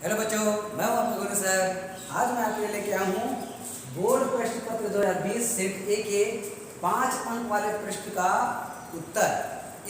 Hello बच्चों, मैं हूं आपका गुरु सर। आज मैं आपके लिए लेके आया हूँ बोर्ड प्रश्न पत्र 2020 सेट ए के 5 अंक वाले प्रश्न का उत्तर।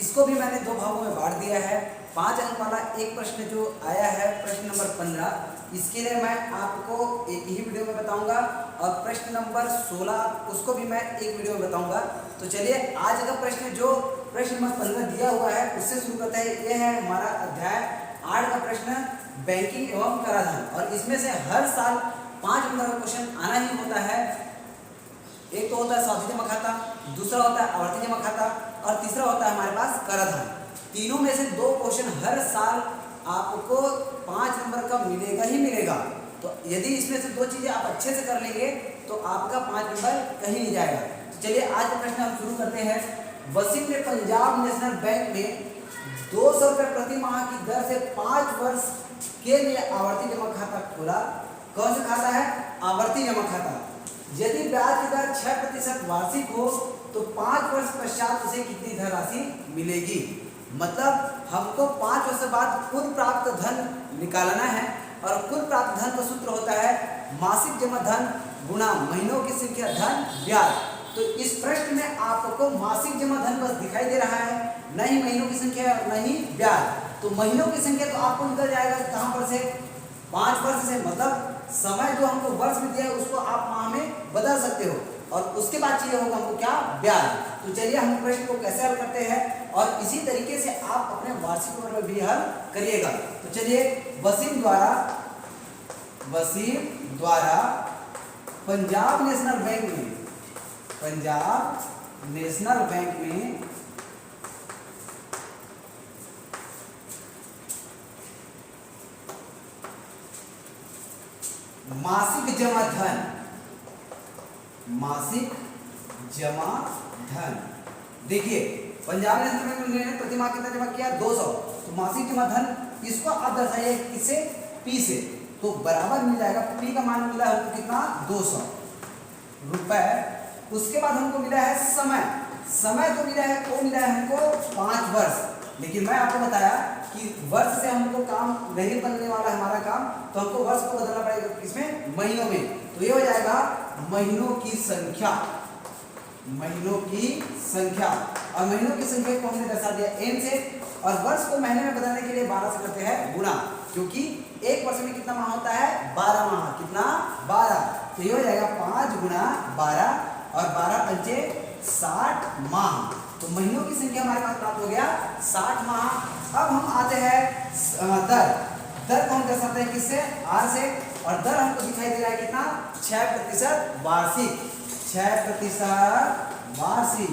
इसको भी मैंने दो भागों में बांट दिया है। 5 अंक वाला एक प्रश्न जो आया है प्रश्न नंबर 15, इसके लिए मैं आपको एक ही वीडियो में बताऊंगा, और प्रश्न नंबर 16 उसको भी मैं एक वीडियो में बताऊंगा। तो चलिए आज का प्रश्न जो प्रश्न नंबर 15 दिया हुआ है उससे शुरू करते हैं। ये है हमारा अध्याय 8 का प्रश्न, बैंकिंग एवं कराधान। और इसमें से हर साल 5 नंबर का क्वेश्चन आना ही होता है। एक तो होता है सावधि जमा खाता, दूसरा होता है आवर्ती जमा खाता, और तीसरा होता है हमारे पास कराधान। तीनों में से 2 क्वेश्चन हर साल आपको 5 नंबर का मिलेगा ही मिलेगा। तो यदि इसमें से 2 चीजें आप अच्छे से कर लेंगे तो आपका 5 नंबर कहीं नहीं जाएगा। तो चलिए आज का प्रश्न हम शुरू करते हैं। वसीम ने पंजाब नेशनल बैंक में 200 रुपये प्रति माह की दर से 5 वर्ष के लिए आवर्ती जमा खाता खोला। कौन सा खाता है? आवर्ती जमा खाता। यदि ब्याज की दर 6% वार्षिक हो तो 5 वर्ष पश्चात उसे कितनी धनराशि मिलेगी? मतलब हमको 5 वर्ष बाद कुल प्राप्त धन निकालना है, और कुल प्राप्त धन का सूत्र होता है मासिक जमा धन गुणा महीनों की संख्या धन ब्याज। तो इस प्रश्न में आपको मासिक जमा धन बस दिखाई दे रहा है, न ही महीनों की संख्या और न ही ब्याज। तो महीनों की संख्या तो आपको निकल जाएगा कहां पर से? 5 वर्ष से। मतलब समय जो हमको वर्ष में दिया है उसको आप माह में बदल सकते हो, और उसके बाद चाहिए होगा हमको क्या? ब्याज। तो चलिए हम प्रश्न को कैसे हल करते हैं, और इसी तरीके से आप अपने वार्षिक पेपर में भी हल करिएगा। तो चलिए वसीम द्वारा पंजाब नेशनल बैंक में मासिक जमा धन। देखिए पंजाब नेशनल बैंक ने प्रति माह कितना जमा किया? 200। तो मासिक जमा धन इसको आप दर्शाइए किससे? पी से। तो बराबर मिल जाएगा, पी का मान मिला हमको कितना? 200 रुपए। उसके बाद हमको मिला है समय तो मिला है, तो मिला है हमको 5 वर्ष। लेकिन मैं आपको बताया कि वर्ष से हमको काम नहीं बनने वाला हमारा काम, तो हमको वर्ष को बदलना पड़ेगा इसमें महीनों में। तो ये हो जाएगा महीनों की संख्या, और महीनों की संख्या को हमने दर्शा दिया n से, और वर्ष को महीने में बदलने के लिए 12 से करते हैं गुणा, क्योंकि एक वर्ष में कितना माह होता है? 12 माह। कितना? 12। तो ये हो जाएगा 5 गुणा 12, और 12 पंचे 60 माह। तो महीनों की संख्या हमारे पास प्राप्त हो गया 60 माह। अब हम आते हैं दर को हम दर्शाते हैं किससे? आर से, और दर हमको दिखाई दे रहा है कितना? 6% वार्षिक। 6% वार्षिक।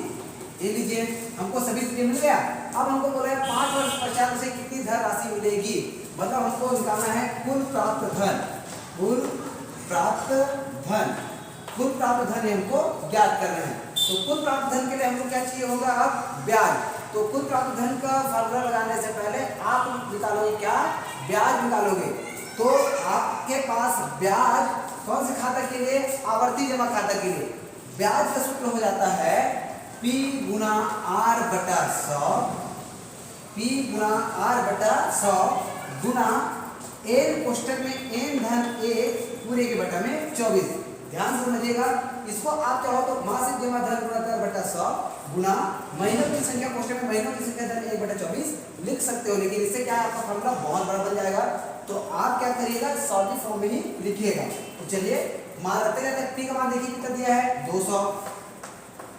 ये लीजिए हमको सभी चीजें मिल गया। अब हमको बोला है 5 वर्ष पश्चात उसे कितनी धन राशि मिलेगी। मतलब हमको निकालना है कुल प्राप्त धन हमको ज्ञात करना है। तो कुल प्राप्त धन के लिए हमको क्या चाहिए होगा? अब ब्याज। तो कुल प्राप्त धन का फार्मूला लगाने से पहले आप निकालोगे क्या? ब्याज निकालोगे। तो आपके पास ब्याज कौन से खाता के लिए? आवर्ती जमा खाता के लिए। ब्याज का सूत्र हो जाता है P गुणा R बटा 100 गुणा n कोष्टक में n धन 1 पूरे के बटा में 24। ध्यान से समझिएगा, इसको आप चाहो तो मासिक जमा धन गुणा दर बटा 100 गुणा महीनों की संख्या कोष्टक में महीनों की संख्या धन 1 बटा 24 लिख सकते हो। लेकिन इससे क्या है, आपका फॉर्मूला बहुत बड़ा बन जाएगा। तो आप क्या करिएगा? सॉल्व फॉर्म में ही लिखिएगा। तो चलिए मान लेते हैं पी का मान देखिए कितना दिया है? 200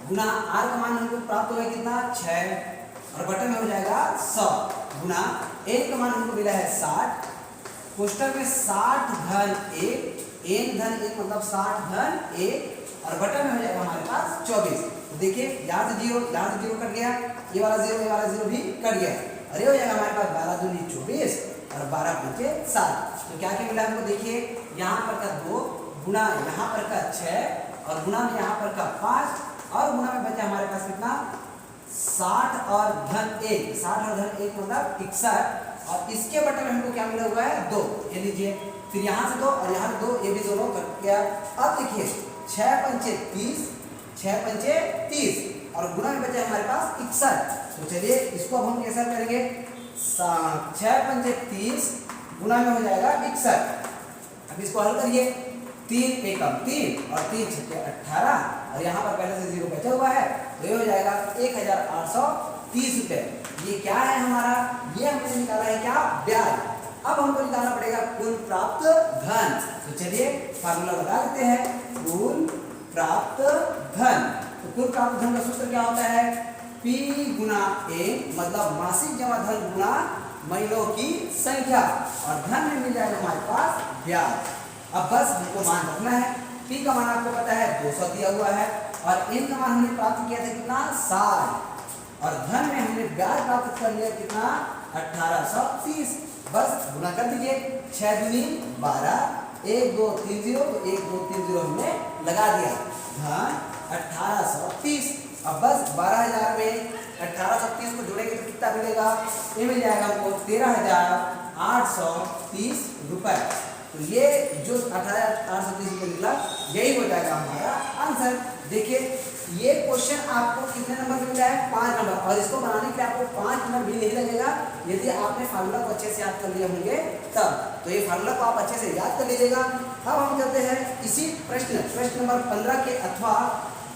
गुणा आर का मान हमको प्राप्त होगा कितना? 6, और बटन में हो जाएगा 100 गुणा n का मान हमको मिला है 60, कोष्टक में 60 धन 1, n धन 1 मतलब 60 धन 1, और बटन में हो जाएगा हमारे पास 24। तो देखिए यहाँ से जीरो कट गया, ये वाला जीरो भी कट गया, और ये हो जाएगा हमारे पास 12 दूनी 24 और 12 पंचे 7। तो क्या मिला हमको? देखिए यहाँ पर का 2 गुणा यहाँ पर का 6, और गुणा में यहाँ पर का 5, और गुणा में बचा हमारे पास कितना? 60 और धन 1 मतलब 61, और इसके बटन में हमको क्या मिला हुआ है? 2। ये लीजिए, फिर यहाँ से 2 और यहाँ से 2, ये भी दोनों कट गया। अब देखिए 6 पंचे 30, और गुणा में बचा हमारे पास 61। तो चलिए इसको अब हम कैसा करेंगे? 6 पंचे 30 गुना में हो जाएगा 61। अब इसको हल करिए, 3 एकम 3 और 3 छक्के 18 और यहाँ पर पहले से 0 बचा हुआ है तो ये हो जाएगा 1830 रुपये। ये क्या है हमारा, ये हमने निकाला है क्या, ब्याज। अब हमको निकालना पड़ेगा कुल प्राप्त धन। तो चलिए फार्मूला लगा लेते हैं, कुल प्राप्त धन। तो कुल प्राप्त धन का सूत्र क्या होता है, P गुना A, मतलब मासिक जमा धन गुना महीनों की संख्या, और धन में मिल जाएगा हमारे पास ब्याज। अब बस हमको मान रखना है, P का मान आपको पता है 200 दिया हुआ है और N का मान हमने प्राप्त किया था कितना, 60, और धन में हमने ब्याज प्राप्त कर लिया कितना, 1830। बस गुना कर दीजिए, 6 दूनी 12, 1 2 3 0, तो 1 2 3 0 हमने लगा दिया, धन 1830। अब बस 12,000 में 1830 को जोड़ेंगे तो कितना मिलेगा, ये मिल जाएगा हमको 13,830 रुपए। तो ये जो 18,830 रुपये निकला, यही हो जाएगा हमारा आंसर। देखिए ये क्वेश्चन आपको कितने नंबर मिल जाए, 5 नंबर, और इसको बनाने के लिए आपको 5 नंबर भी नहीं लगेगा यदि आपने फार्मूला को अच्छे से याद कर लिए होंगे तब। तो ये फार्मूला को आप अच्छे से याद कर लीजिएगा। अब हम चलते हैं इसी प्रश्न नंबर 15 के, अथवा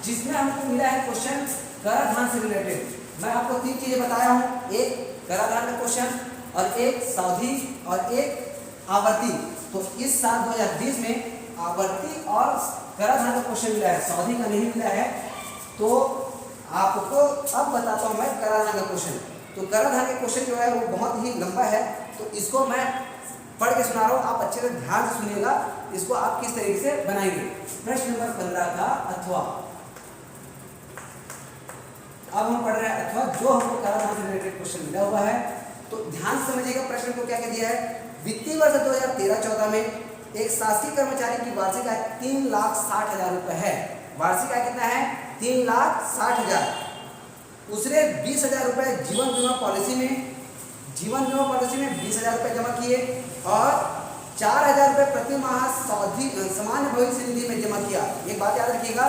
जिसमें हमको मिला है क्वेश्चन कराधान से रिलेटेड। मैं आपको 3 चीजें बताया हूँ, एक कराधान का क्वेश्चन और एक सावधि और एक आवर्ती। तो इस साल 2020 में आवर्ती और कराधान का क्वेश्चन मिला है, सावधि का नहीं मिला है। तो आपको अब बताता हूँ मैं कराधान का क्वेश्चन। तो कराधान का क्वेश्चन जो है वो बहुत ही लंबा है, तो इसको मैं पढ़ के सुना रहा हूँ, आप अच्छे से ध्यान से सुनिएगा इसको आप किस तरीके से बनाएंगे। प्रश्न नंबर 15 का अथवा, अब हम पढ़ रहे हैं अथवा, जो हमको कराधान से रिलेटेड क्वेश्चन मिला हुआ है। तो ध्यान से समझिएगा प्रश्न को क्या कह दिया है। वित्तीय वर्ष 2013-14 में एक शासकीय कर्मचारी की वार्षिक आय 3,60,000 रुपए है। वार्षिक आय कितना है, 3,60,000। उसने 20,000 रुपए जीवन बीमा पॉलिसी में 20,000 रुपए जमा किए और 4,000 रुपए प्रति माह सामान्य भविष्य निधि में जमा किया। एक बात याद रखिएगा,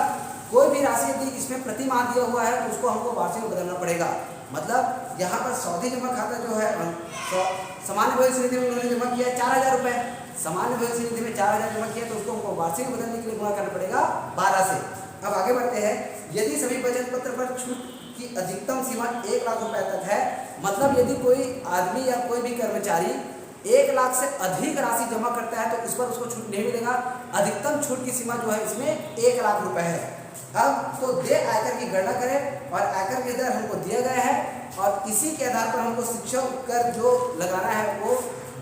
कोई भी राशि यदि इसमें प्रति माह दिया हुआ है तो उसको हमको वार्षिक में बदलना पड़ेगा। मतलब यहाँ पर सावधि जमा खाता जो है, सामान्य भविष्य निधि में उन्होंने जमा किया 4,000 रुपए, सामान्य भविष्य निधि में 4,000 जमा किया, तो उसको हमको वार्षिक में बदलने के लिए गुणा करना पड़ेगा 12 से। अब आगे बढ़ते हैं, यदि सभी बचत पत्र पर छूट की अधिकतम सीमा 1 लाख रुपए तक है, मतलब यदि कोई आदमी या कोई भी कर्मचारी 1 लाख से अधिक राशि जमा करता है तो इस पर उसको छूट नहीं मिलेगा। अधिकतम छूट की सीमा जो है इसमें 1 लाख रुपए है। अब तो देय आयकर की गणना करें और आयकर की दर हमको दिया गया है और इसी के आधार पर हमको शिक्षा कर जो लगाना है वो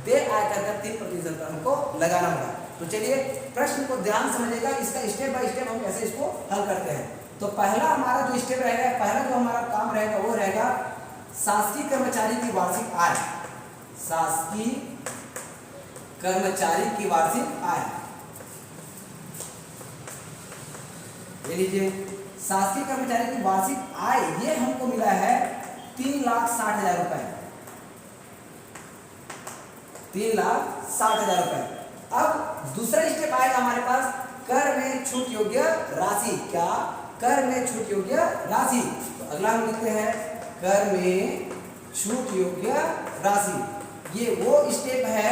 देय आयकर का 3% पर हमको लगाना होगा। तो चलिए प्रश्न को ध्यान समझिएगा, इसका स्टेप बाय स्टेप हम कैसे इसको हल करते हैं। तो पहला हमारा जो स्टेप रहेगा, पहला जो हमारा काम रहेगा वो रहेगा शासकीय कर्मचारी की वार्षिक आय। शासकीय कर्मचारी की वार्षिक आय, ये लीजिए शासकीय कर्मचारी की वार्षिक आय, ये हमको मिला है 3,60,000 रुपए, 3,60,000 रुपए। अब दूसरा स्टेप आएगा हमारे पास, कर में छूट योग्य राशि। क्या, कर में छूट योग्य राशि। तो अगला हम लिखते हैं कर में छूट योग्य राशि। ये वो स्टेप है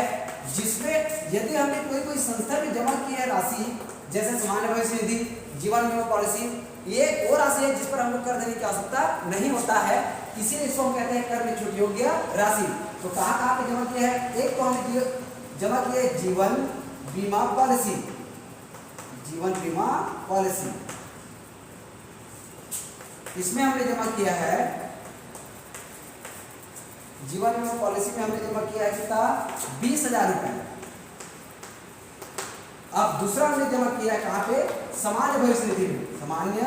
जिसमें यदि हमने कोई संस्था में जमा की है राशि, जैसे सामान्य भविष्य निधि, जीवन बीमा पॉलिसी, ये वो राशि है जिस पर हमको कर देने की आवश्यकता नहीं होता है, इसीलिए इसको हम कहते हैं कर में छूट योग्य राशि। तो कहाँ पे जमा किया है, एक तो हमने जमा किया है जीवन बीमा पॉलिसी, जीवन बीमा पॉलिसी, इसमें हमने जमा किया है जीवन बीमा पॉलिसी में हमने जमा किया है कितना, 20,000 रुपए। अब दूसरा हमने जमा किया है कहाँ पे, सामान्य भविष्य निधि में, सामान्य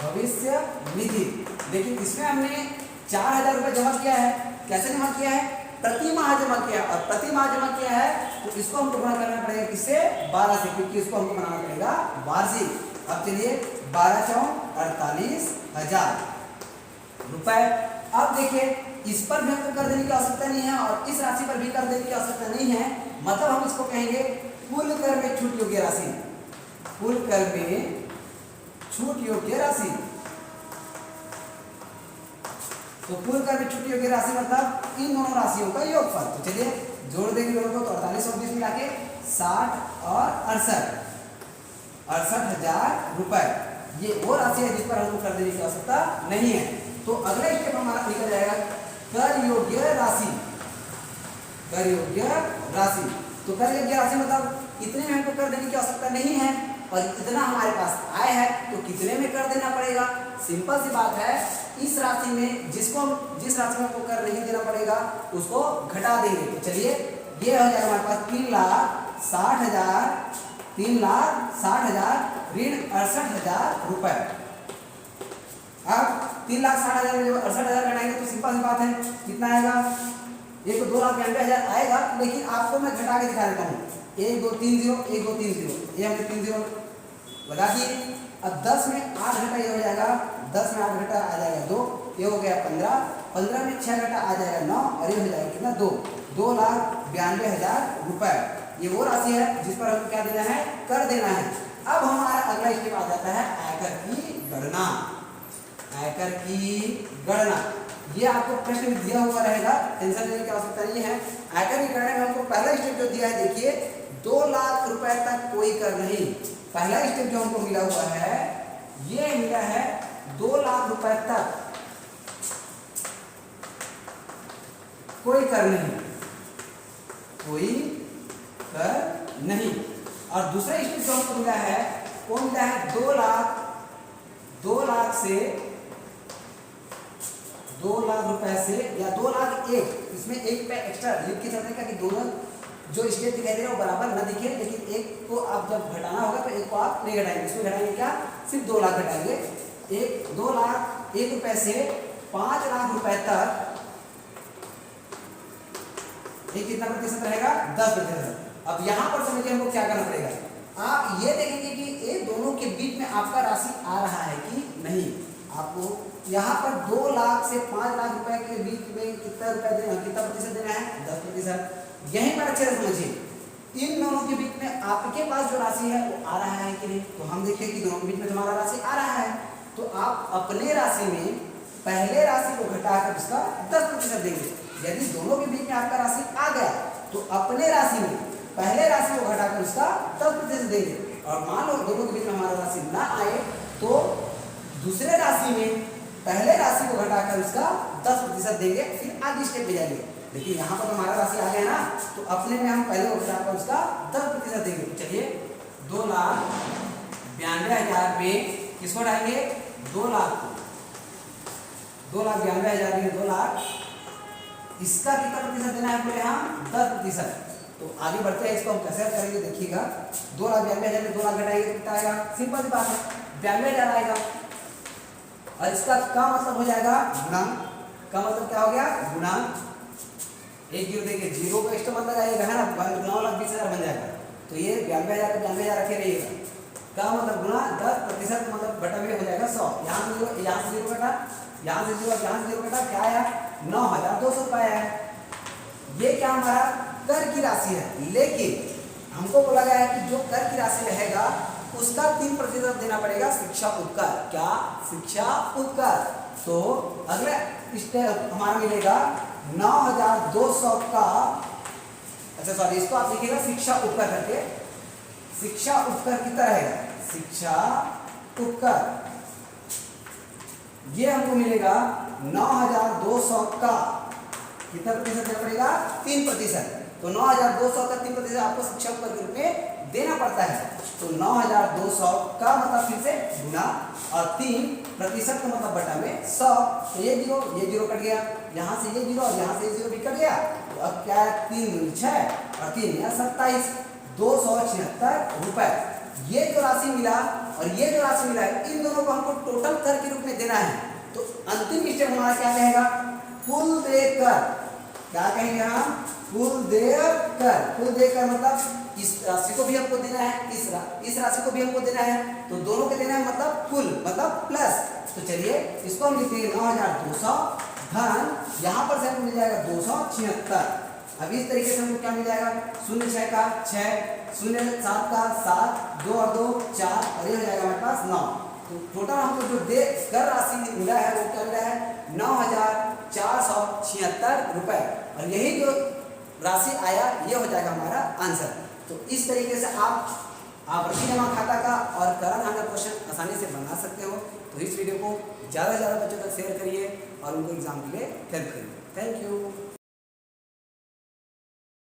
भविष्य निधि। लेकिन इसमें हमने 4,000 रुपए जमा किया है। कैसे जमा किया है, प्रति माह जमा किया है, और प्रति माह जमा किया है तो इसको हमको गुणा करना पड़ेगा किससे, 12 से, क्योंकि इसको हमको बनाना पड़ेगा वार्षिक। अब चलिए 12,48,000 रुपए। अब देखिए इस पर भी हमको कर देने की आवश्यकता नहीं है और इस राशि पर भी कर देने की आवश्यकता नहीं है, मतलब हम इसको कहेंगे कुल कर में छूट योग्य राशि, कुल कर में छूट योग्य राशि। तो कुल कर में छूट योग्य राशि मतलब इन दोनों राशियों का योगफल। तो चलिए जोड़ देंगे दोनों को तो 48 और 20 मिला के 60 और 68 रुपए। ये वो राशि है जिस पर हमको कर देने की आवश्यकता नहीं है। तो अगला स्टेप हमारा निकल जाएगा कर योग्य राशि। कर योग्य राशि, तो कर योग्य राशि मतलब इतने में हमको कर देने की आवश्यकता नहीं है और इतना हमारे पास आय है तो कितने में कर देना पड़ेगा। सिंपल सी बात है, इस राशि में जिस राशि में हमको कर नहीं देना पड़ेगा उसको घटा देंगे। तो चलिए ये हो जाएगा हमारे पास 3,60,000 ऋण 68,000 रुपए। अब 3,60,000 में जब 68,000 घटाएंगे तो सिंपल सी बात है कितना आएगा, ये तो 2,92,000 आएगा, लेकिन आपको मैं घटा के दिखा देता हूँ। 1 2 3 0 1 2 3 0, ये हमने 3 0 लगा दिए। अब 10 में 8 घटा ये हो जाएगा, 10 में 8 घटा आ जाएगा 2, ये हो गया 15, 15 में 6 घटा आ जाएगा 9 और ये हो जाएगा कितना 2,92,000 रुपए। ये वो राशि है जिस पर हमको क्या देना है, कर देना है। अब हमारा अगला स्टेप आ जाता है आयकर की गणना। आयकर की गणना ये आपको प्रश्न में दिया हुआ रहेगा, टेंशन लेने की आवश्यकता नहीं है। आयकर की गणना में हमको पहला स्टेप जो दिया है, देखिए 2 लाख रुपए तक कोई कर नहीं। पहला स्टेप जो हमको मिला हुआ है ये मिला है 2 लाख रुपए तक कोई कर नहीं, कोई कर नहीं। और दूसरा स्टेप जो हमको मिला है वो मिला है 2 लाख से 2 लाख रुपए से या 2 लाख 1, इसमें एक पे एक्स्ट्रा लिख के चलने का कि दोनों जो स्टेप दिखाई दे रहे हैं वो बराबर न दिखे, लेकिन एक को आप जब घटाना होगा तो एक को आप नहीं घटाएंगे। इसमें घटाएंगे क्या, सिर्फ 2 लाख घटाएंगे। 2 लाख 1 रुपए से 5 लाख रुपए तक ये कितना प्रतिशत रहेगा, 10%। अब यहाँ पर समझिए हमको क्या करना पड़ेगा, आप ये देखेंगे कि ये दोनों के बीच में आपका राशि आ रहा है कि नहीं। आपको यहाँ पर 2 लाख से 5 लाख रुपए के बीच में कितना रुपए देना, कितना प्रतिशत देना है, 10%। यहीं पर अच्छे से समझिए, इन दोनों के बीच में आपके पास जो राशि है वो आ रहा है कि नहीं। तो हम देखिए कि दोनों के बीच में हमारा राशि आ रहा है, तो आप अपने राशि में पहले राशि को घटाकर उसका 10% देंगे। यदि दोनों के बीच में आपका राशि आ गया तो अपने राशि में पहले राशि को घटाकर उसका 10% देंगे। और मान लो दोनों के बीच में हमारा राशि ना आए तो दूसरे राशि में पहले राशि को घटाकर उसका 10% देंगे, फिर आगे स्टेप पे जाएंगे। लेकिन यहाँ पर तो हमारा राशि आ गया ना, तो अपने में हम पहले को घटाकर उसका 10% देंगे। चलिए 2,92,000 में किसको हटाएंगे, 2 लाख को, 2,92,000 में 2 लाख, इसका कितना प्रतिशत देना है बोले यहाँ 10%। तो आगे बढ़ते हैं, इसको हम कैसे करेंगे देखिएगा। 2,92,000 में 2 लाख घटाएंगे तो कितना आएगा, सिंपल सी बात है 92,000 आएगा। और इसका क्या मतलब हो जाएगा, गुणांक का मतलब क्या हो गया, गुणांक। एक जीरो देखिए, जीरो का एक्स्ट्रा मतलब आएगा है ना, 9,20,000 बन जाएगा। तो ये 92,000 का 92,000 रखे रहिएगा, क्या मतलब गुणा 10% मतलब बटा में हो जाएगा 100। यहाँ से जीरो कटा, यहाँ से जीरो कटा, क्या आया 9,200 रुपये आया है। ये क्या हमारा कर की राशि है, लेकिन हमको बोला गया है कि जो कर की राशि रहेगा उसका 3% देना पड़ेगा शिक्षा उपकर। क्या, शिक्षा उपकर। तो अगला स्टेप हमारा मिलेगा 9,200 का, अच्छा सॉरी, इसको आप लिखिएगा शिक्षा उपकर करके। शिक्षा उपकर कितना रहेगा, शिक्षा उपकर ये हमको मिलेगा 9,200 का कितना प्रतिशत देना पड़ेगा, 3%। तो 9,200 का 3% आपको शिक्षा उपकर के रूप में देना पड़ता है। तो 9,200 का मतलब फिर से गुना और 3% का मतलब बटा में 100। तो ये जीरो कट गया, यहाँ से ये जीरो और यहाँ से ये जीरो भी कट गया। तो अब क्या है, 3 दूनी 6 और 3 या 27, 276 रुपए। ये जो राशि मिला और ये जो राशि मिला है, इन दोनों को हमको टोटल कर के रूप में देना है। तो अंतिम स्टेप हमारा क्या कहेगा, कुल देकर, क्या कहेंगे हम, कुल देकर। कुल देकर मतलब इस राशि को भी हमको देना है, इस राशि को भी हमको देना है, तो दोनों को देना है मतलब कुल मतलब प्लस। तो चलिए इसको हम लिखेंगे 9,200 धन, यहाँ पर से हमको मिल जाएगा 276। अब इस तरीके से हमको क्या मिल जाएगा, 0 6 का 6, 0 7 का 7, 2 और 2 4 और ये हो जाएगा हमारे पास 9। तो टोटल हमको जो दे कर राशि मिला है वो क्या मिला है, 9,476 रुपए। और यही जो राशि आया, ये हो जाएगा हमारा आंसर। तो इस तरीके से आप आवर्ती जमा खाता का और करंट अकाउंट क्वेश्चन आसानी से बना सकते हो। तो इस वीडियो को ज़्यादा से ज़्यादा बच्चों तक शेयर करिए और उनको एग्जाम के लिए हेल्प करिए। Thank you.